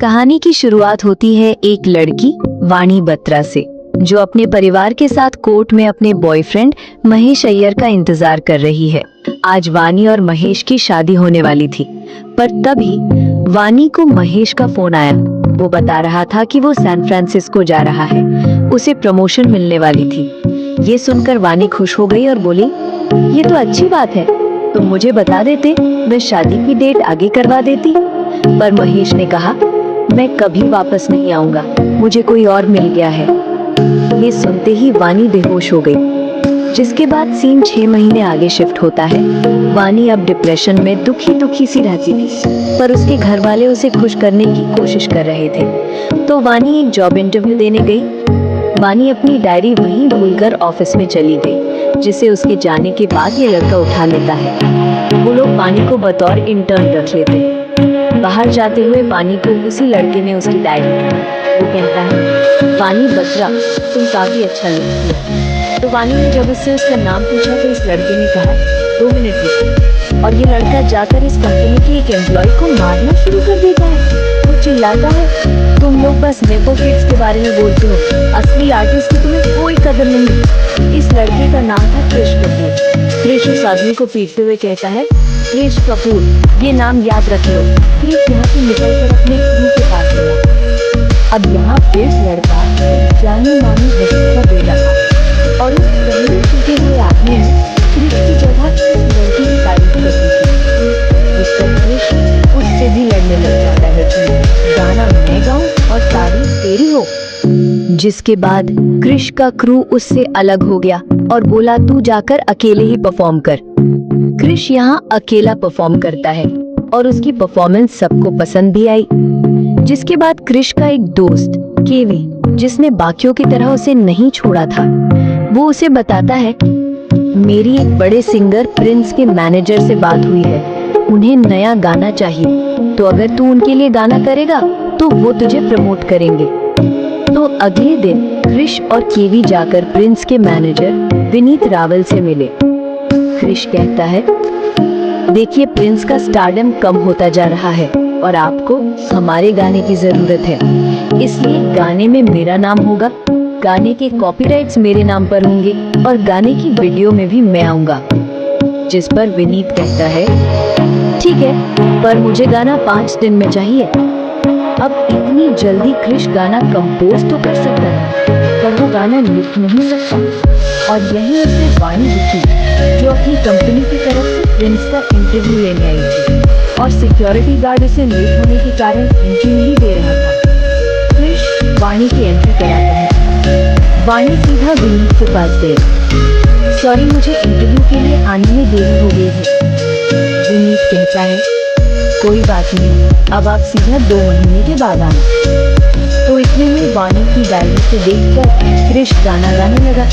कहानी की शुरुआत होती है एक लड़की वाणी बत्रा से, जो अपने परिवार के साथ कोर्ट में अपने बॉयफ्रेंड महेश अय्यर का इंतजार कर रही है। आज वाणी और महेश की शादी होने वाली थी, पर तभी वाणी को महेश का फोन आया। वो बता रहा था कि वो सैन फ्रांसिस्को जा रहा है, उसे प्रमोशन मिलने वाली थी। ये सुनकर वाणी खुश हो गई और बोली, ये तो अच्छी बात है, तुम मुझे बता देते, मैं शादी की डेट आगे करवा देती। पर महेश ने कहा, मैं कभी वापस नहीं आऊंगा, मुझे कोई और मिल गया है। ये सुनते ही वाणी बेहोश हो गई, जिसके बाद सीन 6 महीने आगे शिफ्ट होता है। वाणी अब डिप्रेशन में दुखी सी रहती थी, पर उसके घर वाले उसे खुश करने की कोशिश कर रहे थे। तो वाणी एक जॉब इंटरव्यू देने गई। वाणी अपनी डायरी वहीं भूलकर ऑफिस में चली गई, जिसे उसके जाने के बाद ये लड़का उठा लेता है। वो लोग वाणी को बतौर इंटर्न रख लेते हैं। बाहर जाते हुए वाणी को उसी लड़के ने उसकी डायरी दी। वो कहता है, वाणी बत्रा, तुम काफी अच्छा लिखती हो। तो वाणी ने जब उससे उसका नाम पूछा तो इस लड़के ने कहा, 2 मिनट रुको। और ये लड़का जाकर इस कंपनी के एक एम्प्लॉय को मारना शुरू कर देता है। वो चिल्लाता है, तुम लोग बस नेपो किड्स के बारे में बोलते हो, असली आर्टिस्ट की तुम्हें कोई कदर नहीं। इस लड़के का नाम था कृष कपूर। कृष उस आदमी को पीटते हुए कहता है, कृष कपूर, ये नाम याद रख लो। कृष यहाँ से निकलकर अपने गुरु के पास गया। अब यहाँ फिर लड़का जानी मानी वक्तव्य दे रहा और उस पहले टूटे हुए आदमी ने कृष की जगह उस लड़की की तारीफ कर दी थी। इस पर कृष उससे भी लड़ने लग जाता है, गाना मैं गाऊं और तारीफ तेरी हो। जिसके बाद कृष का क्रू उससे अलग हो गया और बोला, तू जाकर अकेले ही परफॉर्म कर। कृष यहाँ अकेला परफॉर्म करता है और उसकी परफॉर्मेंस सबको पसंद भी आई। जिसके बाद कृष का एक दोस्त केवी, जिसने बाकियों की तरह उसे नहीं छोड़ा था, वो उसे बताता है, मेरी एक बड़े सिंगर प्रिंस के मैनेजर से बात हुई है, उन्हें नया गाना चाहिए, तो अगर तू उनके लिए गाना करेगा तो वो तुझे प्रमोट करेंगे। तो अगले दिन कृष और केवी जाकर प्रिंस के मैनेजर विनीत रावल से मिले। कृष कहता है, देखिए प्रिंस का स्टारडम कम होता जा रहा है और आपको हमारे गाने की जरूरत है, इसलिए गाने में मेरा नाम होगा, गाने के कॉपीराइट्स मेरे नाम पर होंगे और गाने की वीडियो में भी मैं आऊंगा। जिस पर विनीत कहता है, ठीक है, पर मुझे गाना 5 दिन में चाहिए। अब इतनी जल्दी कृष गाना कंपोज तो कर सकता है, पर वो गाना लिख नहीं सकता। और यही उसे वाणी दिखी, जो अपनी कंपनी की तरफ से प्रिंस का इंटरव्यू लेने आई थी और सिक्योरिटी गार्ड उसे लेट होने के कारण एंट्री नहीं दे रहा था। कृष वाणी की एंट्री कराता है। वाणी सीधा विनीत के पास गई, सॉरी, मुझे इंटरव्यू के लिए आने में देरी हो गई है। विनीत कहता है, कोई बात नहीं, अब आप सीधा 2 महीने के बाद आना। तो इतने में वाणी की डायरी से देखकर कृष गाना गाने लगा।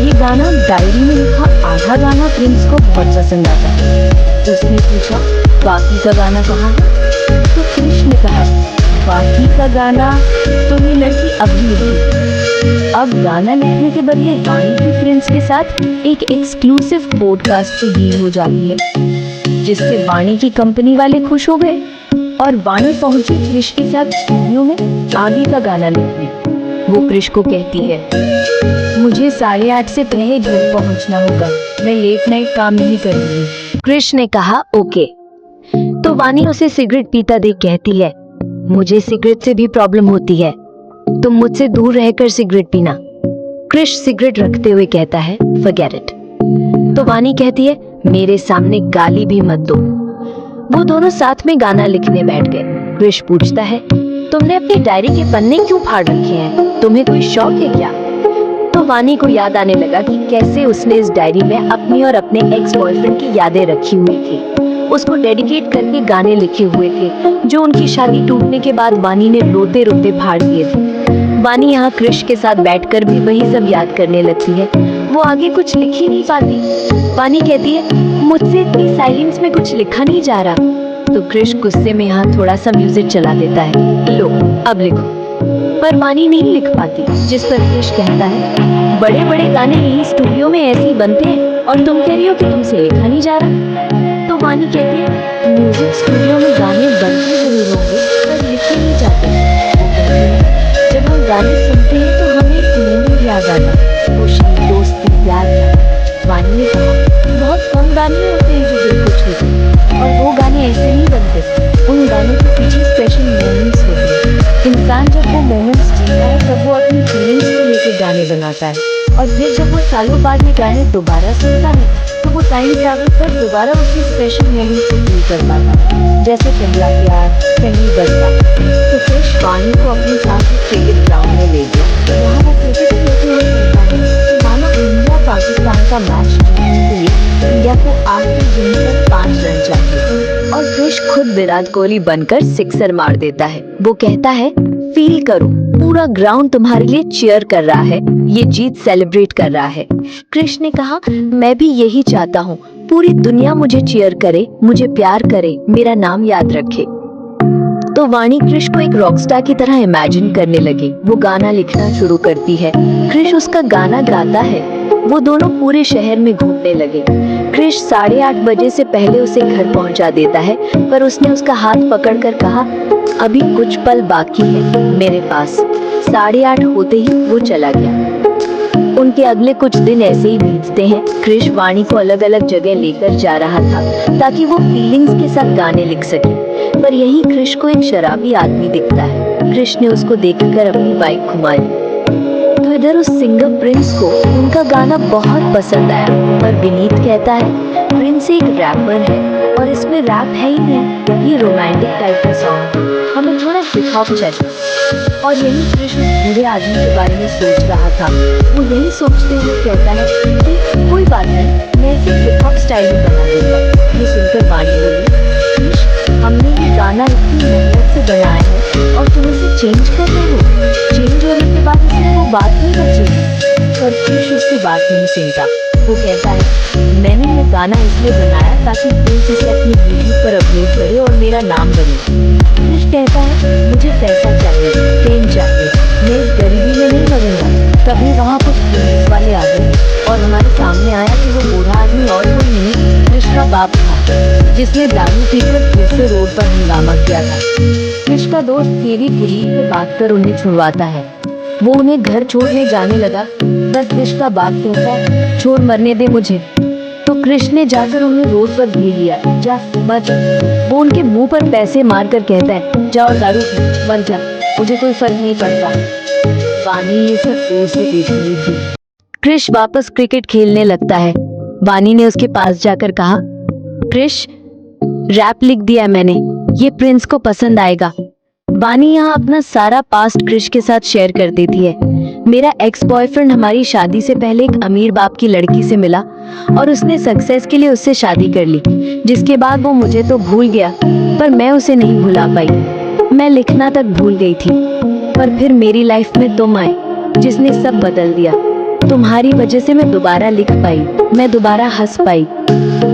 ये गाना डायरी में लिखा आधा गाना प्रिंस को बहुत पसंद आता है। उसने पूछा, बाकी का गाना कहाँ है? तो कृष ने कहा, बाकी का गाना तो ये लड़की अभी लिखी। अब गाना लिखने के बदले वाणी की प्रिंस के साथ एक एक्सक्लूसिव पॉडकास्ट से डील हो जाती है, जिससे वाणी की कंपनी वाले खुश हो गए और वाणी पहुंची कृष के साथ स्टूडियो में आगे का गाना लिखने। वो कृष को कहती है, मुझे 8:30 से पहले घर पहुंचना होगा, मैं लेट नाइट काम नहीं करूंगी। कृष ने कहा, ओके। तो वाणी उसे सिगरेट पीता देख कहती है, मुझे सिगरेट से भी प्रॉब्लम होती है, तुम मुझसे दूर रहकर सिगरेट पीना। कृष सिगरेट रखते हुए कहता है, फॉरगेट इट। तो वाणी कहती है, मेरे सामने गाली भी मत दो। वो दोनों साथ में गाना लिखने बैठ गए। कृष पूछता है, तुमने अपनी डायरी के पन्ने क्यों फाड़ रखे हैं, तुम्हें कोई शौक है क्या? तो वाणी को याद आने लगा कि कैसे उसने इस डायरी में अपनी और अपने एक्स बॉयफ्रेंड की यादें रखी हुई थी, उसको डेडिकेट करके गाने लिखे हुए थे, जो उनकी शादी टूटने के बाद वाणी ने रोते रोते फाड़ दिए थे। वाणी यहाँ कृष के साथ बैठकर भी वही सब याद करने लगती है। वो आगे कुछ लिख ही नहीं पाती। वाणी कहती है, मुझसे इतनी साइलेंस में कुछ लिखा नहीं जा रहा। तो कृष गुस्से में यहाँ थोड़ा सा म्यूजिक चला देता है, लो अब लिखो। पर वाणी नहीं लिख पाती, जिस पर कृष कहता है, बड़े बड़े गाने यही स्टूडियो में ऐसे ही बनते हैं और तुम कह रही हो कि तुमसे लिखा नहीं जा रहा। तो वाणी कहती है, म्यूजिक स्टूडियो में गाने बनते जरूर होंगे, पर लिखे नहीं गाने सुनते हैं तो हमें एक मोमेंट याद आता है, खुशी, दोस्ती, प्यार का। वानी ने कहा, बहुत कम गाने होते हैं जो दिल को छूते हैं, और वो गाने ऐसे नहीं बनते। उन गानों के पीछे स्पेशल मोमेंट्स होते हैं। इंसान जब वो मोमेंट्स जीता है तब वो अपनी फीलिंग्स को लेकर गाने बनाता है, और फिर जब वो सालों बाद ये गाने दोबारा सुनता है तो वो टाइम ट्रैवल कर दोबारा उसी स्पेशल मोमेंट को फील कर पाता है, जैसे पहला प्यार, पहली बरसात। तो क्रिश वानी को अपने साथ क्रिकेट ग्राउंड में ले गया। वहाँ वो क्रिकेट खेलते हुए कहता है कि मानो इंडिया पाकिस्तान का मैच जीतने के लिए इंडिया को आखिरी गेंद पर 5 रन चाहिए, और क्रिश खुद विराट कोहली बनकर सिक्सर मार देता है। वो कहता है, फील करो, पूरा ग्राउंड तुम्हारे लिए चीयर कर रहा है, ये जीत सेलिब्रेट कर रहा है। क्रिश ने कहा, मैं भी यही चाहता हूँ, पूरी दुनिया मुझे चीयर करे, मुझे प्यार करे, मेरा नाम याद रखे। तो वानी क्रिश को एक रॉकस्टार की तरह इमेजिन करने लगी। वो गाना लिखना शुरू करती है, क्रिश उसका गाना गाता है। वो दोनों पूरे शहर में घूमने लगे। क्रिश 8:30 बजे से पहले उसे घर पहुंचा देता है, पर उसने उसका हाथ पकड़कर कहा, अभी कुछ पल बाकी है मेरे पास। 8:30 होते ही वो चला गया। उनके अगले कुछ दिन ऐसे ही बीतते हैं। क्रिश वानी को अलग अलग जगह लेकर जा रहा था ताकि वो फीलिंग्स के साथ गाने लिख सके, पर यहीं क्रिश को एक शराबी आदमी दिखता है। क्रिश ने उसको देखकर अपनी बाइक घुमाई, तो इधर उस सिंगर प्रिंस को उनका गाना बहुत पसंद आया, पर विनीत कहता है, प्रिंस एक रैपर है और इसमें रैप है ही नहीं, ये रोमांटिक टाइप का सॉन्ग, हमें थोड़ा हिप हॉप चाहिए। और यही क्रिश उस बूढ़े आदमी के बारे में सोच रहा था। वो यही सोचते हुए कहता है कि कोई बात नहीं, मैं इसे हिप हॉप स्टाइल में बना दूंगा। ये सुनकर वानी बोली, क्रिश, हमने ये गाना इतनी मेहनत से बनाया है और तुम इसे चेंज कर रहे हो। चेंज होने के बाद इसमें वो बात नहीं बची। पर क्रिश उसकी बात नहीं सुनता। वो कहता है, मैंने ये गाना इसलिए बनाया ताकि प्रिंस इसे अपनी यूट्यूब पर अपलोड करे और मेरा नाम बने। क्रिश कहता है, मुझे पैसा चाहिए, फेम चाहिए, मैं इस गरीबी में नहीं मरूंगा। तभी वहाँ कुछ पुलिस वाले आ गए और हमारे सामने आया कि वो बूढ़ा आदमी और कोई नहीं, क्रिश का बाप था, जिसने दारू पीकर फिर से रोड पर हंगामा किया था। क्रिश का दोस्त तेरी पुलिस से बात कर उन्हें छुड़वाता है। वो उन्हें घर छोड़ने जाने लगा, बस क्रिश का बाप कहता, छोड़, मरने दे मुझे। तो क्रिश ने जाकर उन्हें रोड पर भेज दिया, जा मत। वो उनके मुंह पर पैसे मारकर कहता है, जाओ दारू पी, मर जा, मुझे कोई फर्क नहीं पड़ता। वानी ये सब दूर से देख रही थी। क्रिश वापस क्रिकेट खेलने लगता है। वानी ने उसके पास जाकर कहा, क्रिश, रैप लिख दिया मैंने, ये प्रिंस को पसंद आएगा। वानी यहाँ अपना सारा पास्ट क्रिश के साथ शेयर कर देती है। मेरा एक्स बॉयफ्रेंड हमारी शादी से पहले एक अमीर बाप की लड़की से मिला और उसने सक्सेस के लिए उससे शादी कर ली, जिसके बाद वो मुझे तो भूल गया, पर मैं उसे नहीं भुला पाई। मैं लिखना तक भूल गई थी, पर फिर मेरी लाइफ में तुम आए, जिसने सब बदल दिया। तुम्हारी वजह से मैं दोबारा लिख पाई, मैं दोबारा हंस पाई।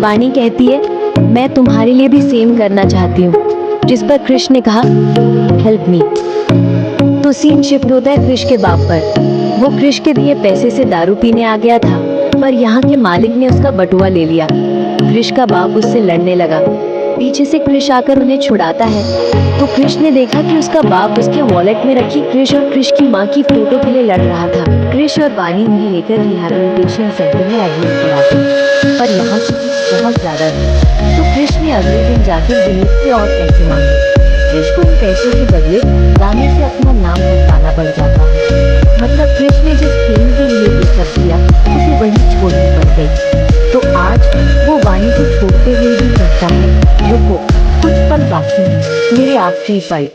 वानी कहती है, मैं तुम्हारे लिए भी सेम करना चाहती हूँ। जिस पर क्रिश ने कहा, हेल्प मी। तो सीन शिफ्ट होता है क्रिश के बाप पर। वो क्रिश के दिए पैसे से दारू पीने आ गया था, पर यहाँ के मालिक ने उसका बटुआ ले लिया। क्रिश का बाप उससे लड़ने लगा। पीछे से क्रिश आकर उन्हें छुड़ाता है, तो क्रिश ने देखा कि उसका बाप उसके वॉलेट में रखी क्रिश और क्रिश की माँ की फोटो के लिए लड़ रहा था। क्रिश और वानी उन्हें लेकर रिहैबिलिटेशन सेंटर में एडमिट कराते, पर यहाँ की फीस बहुत ज्यादा थी। तो क्रिश ने अगले दिन जाकर विनीत से और पैसे मांगे। क्रिश को उन पैसों के बदले गाने से अपना नाम बताना पड़ जाता है। मतलब क्रिश ने जिस फिल्म के लिए ये सब किया, उसे वही छोड़नी पड़ गई। तो आज वो वानी को छोड़ते हुए भी कहता है, रुको, कुछ पल बाकी है, मेरे आखिरी पल।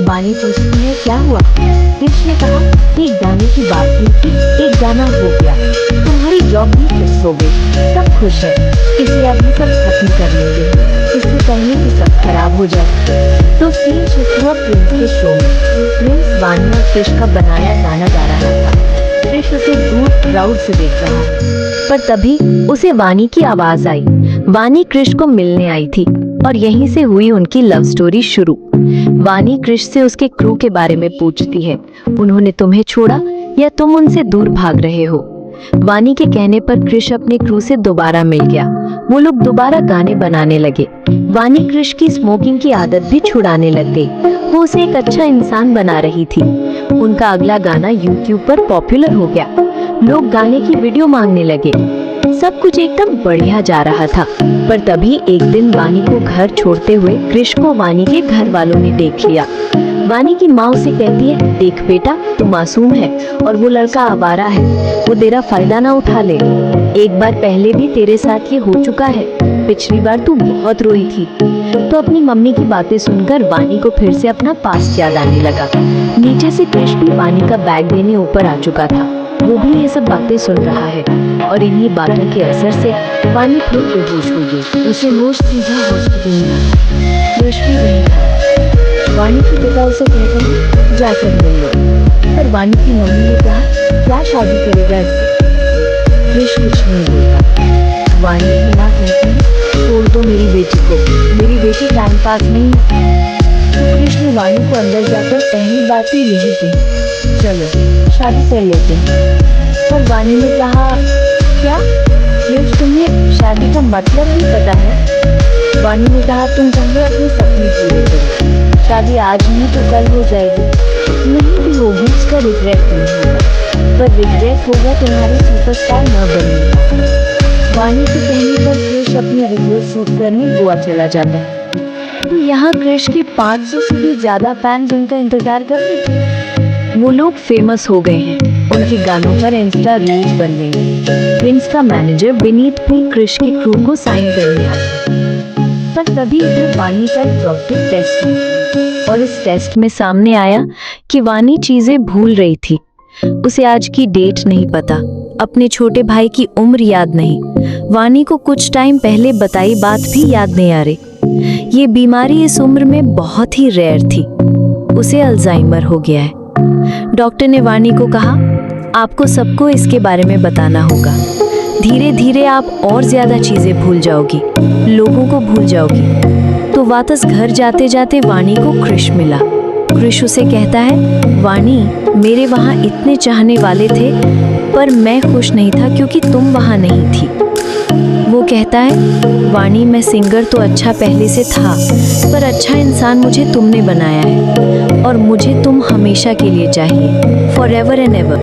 वानी पूछती है, क्या हुआ? क्रिश ने कहा, एक गाने की बात हुई थी, एक गाना हो गया, तुम्हारी जॉब भी फिक्स हो गई, सब खुश है, इसे अभी सब खत्म कर लेंगे, इससे पहले कि सब खराब हो जाए। तो सीन शिफ्ट हुआ प्रिंस के शो में। प्रिंस वानी और क्रिश का बनाया गाना गा रहा था। क्रिश उसे दूर क्राउड से देख रहा है, पर तभी उसे वानी की आवाज आई। वानी क्रिश को मिलने आई थी और यहीं से हुई उनकी लव स्टोरी शुरू। वानी क्रिश से उसके क्रू के बारे में पूछती है, उन्होंने तुम्हें छोड़ा या तुम उनसे दूर भाग रहे हो? वानी के कहने पर क्रिश अपने क्रू से दोबारा मिल गया। वो लोग दोबारा गाने बनाने लगे। वानी क्रिश की स्मोकिंग की आदत भी छुड़ाने लग गई। वो उसे एक अच्छा इंसान बना रही थी। उनका अगला गाना YouTube पर पॉपुलर हो गया। लोग गाने की वीडियो मांगने लगे। सब कुछ एकदम बढ़िया जा रहा था, पर तभी एक दिन वानी को घर छोड़ते हुए कृष को वानी के घर वालों ने देख लिया। वानी की माँ उसे कहती है, देख बेटा, तू मासूम है और वो लड़का आवारा है, वो तेरा फायदा ना उठा ले। एक बार पहले भी तेरे साथ ये हो चुका है, पिछली बार तू बहुत रोई थी। तो अपनी मम्मी की बातें सुनकर वानी को फिर से अपना पास्ट याद आने लगा। नीचे से कृष भी वानी का बैग देने ऊपर आ चुका था। वो भी ये सब बातें सुन रहा है और इन्हीं बातों के असर से वानी फिर बेहोश हो गई। उसे होश सीधा हॉस्पिटल में आया। कृष भी वहीं था। वानी के पिता उसे कहते हैं, जाकर मिल लो। पर वानी की मम्मी ने कहा, क्या शादी करेगा इससे? कृष कुछ नहीं बोलता। वानी की माँ कहती है, छोड़ दो मेरी बेटी को, मेरी बेटी टाइम पास नहीं है। तो कृष ने वानी को अंदर जाकर पहली बात ही यही कही, चलो शादी कर लेते हैं। पर वानी ने कहा, क्या कृष, तुम्हें शादी का मतलब नहीं पता है? वानी ने कहा, तुम चाहे अपने सपने पूरे करो, शादी आज नहीं तो कल हो जाएगी। नहीं भी होगी उसका रिग्रेट नहीं होगा, पर रिग्रेट होगा तुम्हारे सुपरस्टार न बनने का। वानी के कहने पर कृष अपने रिव्यू शूट करने गोवा चला जाता है। तो यहाँ कृष के 500 से भी ज्यादा फैंस उनका इंतजार कर रहे थे। वो लोग फेमस हो गए हैं, उनके गानों पर इंस्टा रील्स बन गई हैं। प्रिंस का मैनेजर विनीत भी कृष के क्रू को साइन करने आया। पर तभी वानी का डॉक्टर टेस्ट हुआ और इस टेस्ट में सामने आया कि वानी चीजें भूल रही थी। उसे आज की डेट नहीं पता, अपने छोटे भाई की उम्र याद नहीं, वानी को कुछ टाइम पहले बताई बात भी याद नहीं आ रही। ये बीमारी इस उम्र में बहुत ही रेयर थी। उसे अल्जाइमर हो गया है। डॉक्टर ने वानी को कहा, आपको सबको इसके बारे में बताना होगा। धीरे धीरे आप और ज्यादा चीजें भूल जाओगी, लोगों को भूल जाओगी। तो वापस घर जाते जाते वानी को कृष मिला। कृष उसे कहता है, वानी, मेरे वहाँ इतने चाहने वाले थे, पर मैं खुश नहीं था क्योंकि तुम वहाँ नहीं थी। वो कहता है, वानी, मैं सिंगर तो अच्छा पहले से था, पर अच्छा इंसान मुझे तुमने बनाया है और मुझे तुम हमेशा के लिए चाहिए, फॉरएवर एंड एवर।